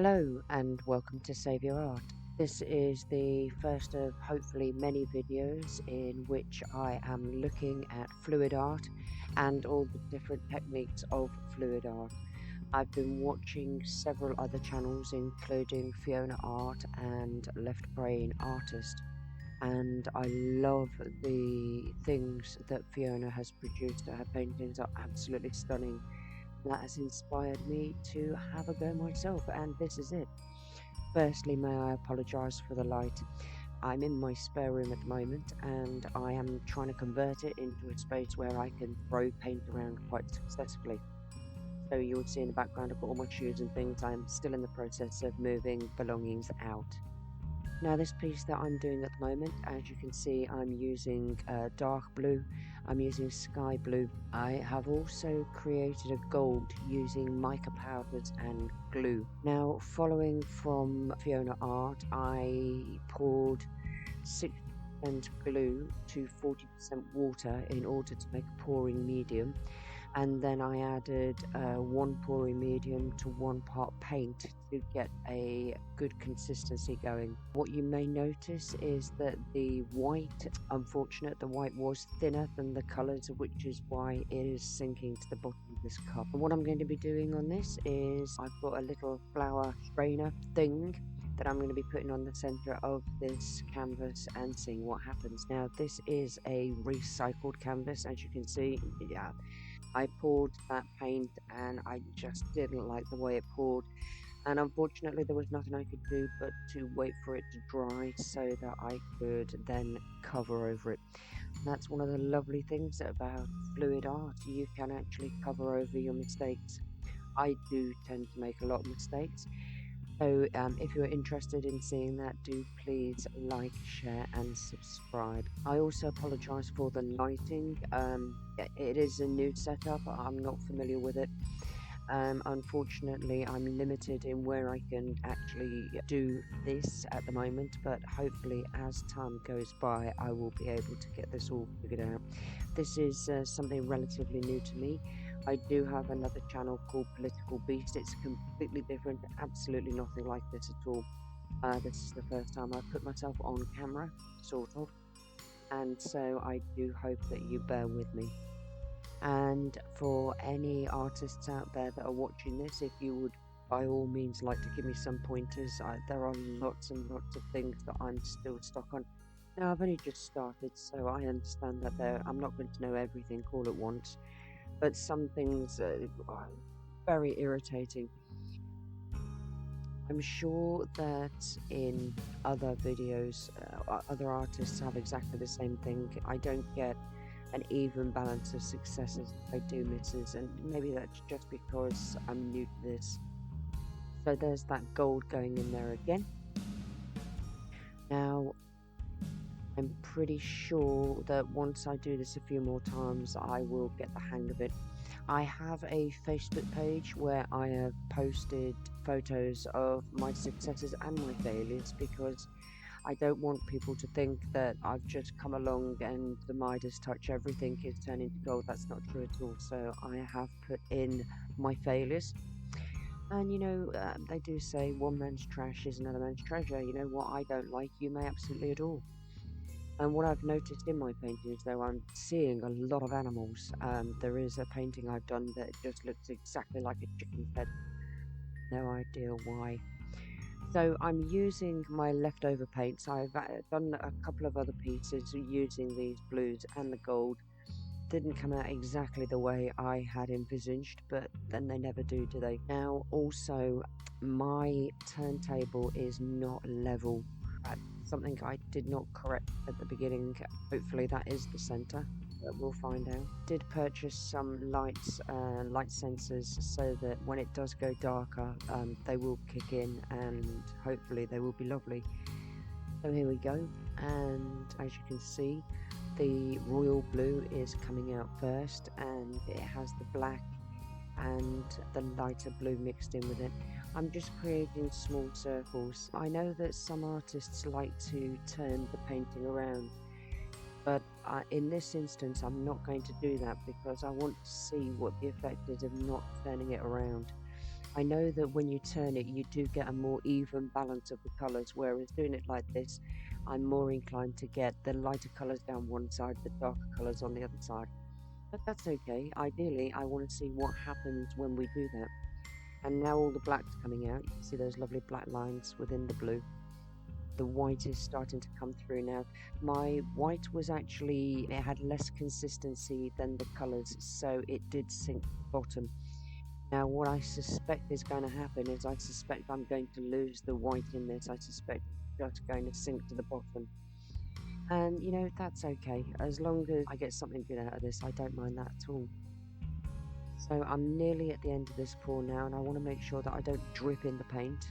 Hello and welcome to Save Your Art. This is the first of hopefully many videos in which I am looking at fluid art and all the different techniques of fluid art. I've been watching several other channels including Fiona Art and Left Brain Artist, and I love the things that Fiona has produced. Her paintings are absolutely stunning. That has inspired me to have a go myself, and this is it. Firstly, may I apologise for the light. I'm in my spare room at the moment and I am trying to convert it into a space where I can throw paint around quite successfully. So you'll see in the background I've got all my shoes and things. I'm still in the process of moving belongings out. Now this piece that I'm doing at the moment, as you can see, I'm using dark blue, I'm using sky blue. I have also created a gold using mica powders and glue. Now following from Fiona Art, I poured 60% glue to 40% water in order to make a pouring medium, and then I added one pouring medium to 1 part paint to get a good consistency going. What you may notice is that the white, the white was thinner than the colours, which is why it is sinking to the bottom of this cup. And what I'm going to be doing on this is I've got a little flower strainer thing that I'm going to be putting on the center of this canvas and seeing what happens. Now this is a recycled canvas, as you can see. I poured that paint and I just didn't like the way it poured, and unfortunately there was nothing I could do but to wait for it to dry so that I could then cover over it. And that's one of the lovely things about fluid art. You can actually cover over your mistakes. I do tend to make a lot of mistakes, so if you're interested in seeing that, do please like, share and subscribe. I also apologise for the lighting. It is a new setup. I'm not familiar with it. Unfortunately, I'm limited in where I can actually do this at the moment, but hopefully as time goes by, I will be able to get this all figured out. This is something relatively new to me. I do have another channel called Political Beast. It's completely different, absolutely nothing like this at all. This is the first time I've put myself on camera, sort of, and so I do hope that you bear with me. And for any artists out there that are watching this, if you would by all means like to give me some pointers, there are lots and lots of things that I'm still stuck on. Now I've only just started, so I understand that I'm not going to know everything all at once, but some things are very irritating. I'm sure that in other videos, other artists have exactly the same thing. I don't get an even balance of successes. I do misses, and maybe that's just because I'm new to this. So there's that gold going in there again. Now I'm pretty sure that once I do this a few more times, I will get the hang of it. I have a Facebook page where I have posted photos of my successes and my failures, because I don't want people to think that I've just come along and the Midas touch, everything is turned into gold. That's not true at all. So I have put in my failures. And they do say one man's trash is another man's treasure. You know what I don't like, you may absolutely adore. And what I've noticed in my paintings, though, I'm seeing a lot of animals. There is a painting I've done that just looks exactly like a chicken's head. No idea why. So I'm using my leftover paints. I've done a couple of other pieces using these blues and the gold. Didn't come out exactly the way I had envisaged, but then they never do they? Now, also, my turntable is not level. Something I did not correct at the beginning. Hopefully that is the center, but we'll find out. Did purchase some lights, light sensors, so that when it does go darker, they will kick in and hopefully they will be lovely. So here we go, and as you can see, the royal blue is coming out first, and it has the black and the lighter blue mixed in with it. I'm just creating small circles. I know that some artists like to turn the painting around, but in this instance I'm not going to do that because I want to see what the effect is of not turning it around. I know that when you turn it, you do get a more even balance of the colours, whereas doing it like this, I'm more inclined to get the lighter colours down one side, the darker colours on the other side. But that's okay. Ideally, I want to see what happens when we do that. And now all the black's coming out. You can see those lovely black lines within the blue. The white is starting to come through now. My white was actually, it had less consistency than the colours, so it did sink to the bottom. Now, what I suspect is going to happen is I suspect I'm going to lose the white in this. I suspect it's just going to sink to the bottom. And, you know, that's okay. As long as I get something good out of this, I don't mind that at all. So I'm nearly at the end of this pour now, and I want to make sure that I don't drip in the paint.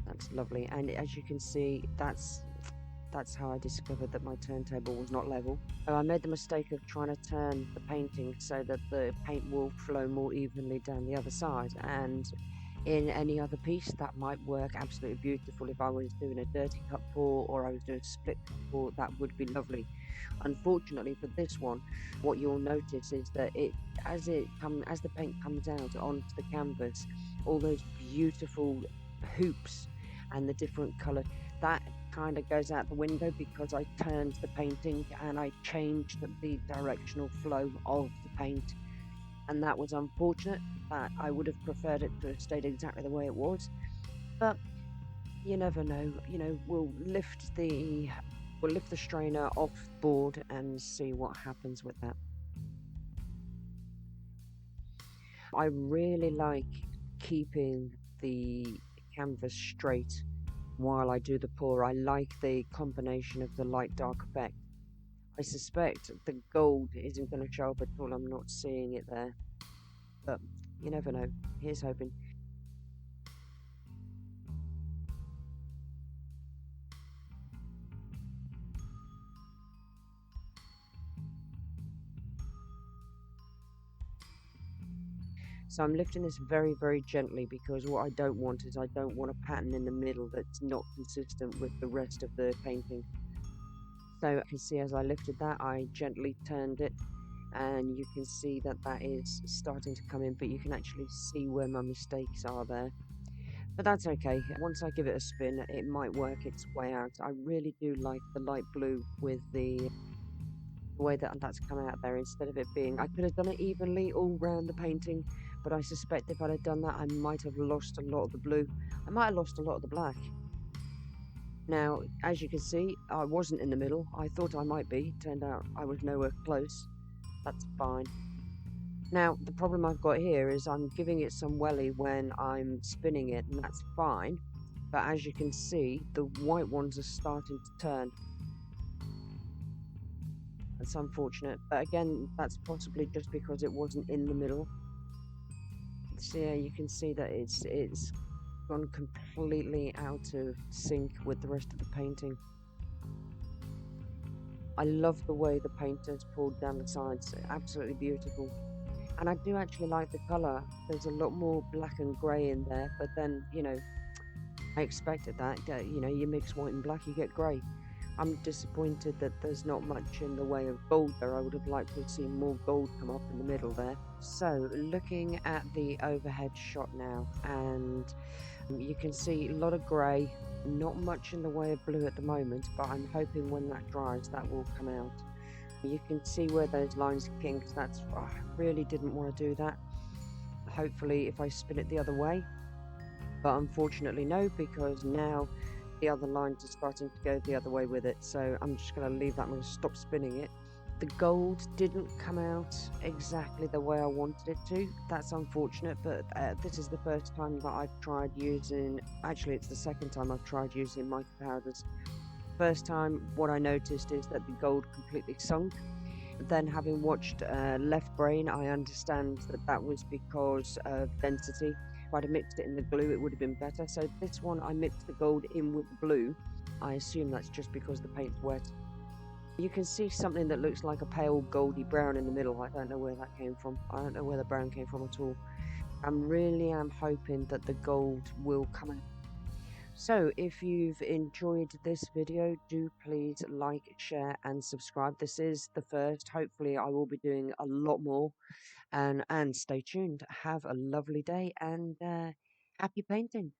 That's lovely. And as you can see, that's how I discovered that my turntable was not level. So I made the mistake of trying to turn the painting so that the paint will flow more evenly down the other side, and in any other piece that might work absolutely beautiful. If I was doing a dirty cut pour or I was doing a split cut pour, that would be lovely. Unfortunately for this one, what you'll notice is that as the paint comes out onto the canvas, all those beautiful hoops and the different colour, that kind of goes out the window because I turned the painting and I changed the directional flow of the paint, and that was unfortunate. That I would have preferred it to have stayed exactly the way it was, but you never know. You know, we'll lift the strainer off board and see what happens with that. I really like keeping the canvas straight while I do the pour. I like the combination of the light dark effect. I suspect the gold isn't going to show up at all. I'm not seeing it there, but you never know. Here's hoping. So I'm lifting this very, very gently because what I don't want is I don't want a pattern in the middle that's not consistent with the rest of the painting. So you can see as I lifted that, I gently turned it, and you can see that that is starting to come in, but you can actually see where my mistakes are there. But that's okay. Once I give it a spin, it might work its way out. I really do like the light blue with the way that that's come out there, instead of it being, I could have done it evenly all round the painting, but I suspect if I'd have done that, I might have lost a lot of the blue. I might have lost a lot of the black. Now, as you can see, I wasn't in the middle. I thought I might be. Turned out I was nowhere close. That's fine. Now, the problem I've got here is I'm giving it some welly when I'm spinning it, and that's fine. But as you can see, the white ones are starting to turn. That's unfortunate, but again, that's possibly just because it wasn't in the middle. So yeah, you can see that it's gone completely out of sync with the rest of the painting. I love the way the paint has pulled down the sides, absolutely beautiful. And I do actually like the colour. There's a lot more black and grey in there, but then, you know, I expected that. You know, you mix white and black, you get grey. I'm disappointed that there's not much in the way of gold there. I would have liked to have seen more gold come up in the middle there. So, looking at the overhead shot now, and you can see a lot of grey, not much in the way of blue at the moment, but I'm hoping when that dries that will come out. You can see where those lines are pink, that's, I really didn't want to do that. Hopefully if I spin it the other way, but unfortunately no, because now the other lines are starting to go the other way with it, so I'm just going to leave that. I'm going to stop spinning it. The gold didn't come out exactly the way I wanted it to. That's unfortunate, but this is the first time that I've tried using, actually it's the second time I've tried using mica powders. First time, what I noticed is that the gold completely sunk. Then having watched Left Brain, I understand that that was because of density. If I'd have mixed it in the glue, it would have been better. So this one, I mixed the gold in with the blue. I assume that's just because the paint's wet. You can see something that looks like a pale goldy brown in the middle. I don't know where that came from. I don't know where the brown came from at all. I really am hoping that the gold will come out. So if you've enjoyed this video, do please like, share and subscribe. This is the first. Hopefully I will be doing a lot more, and stay tuned. Have a lovely day, and happy painting.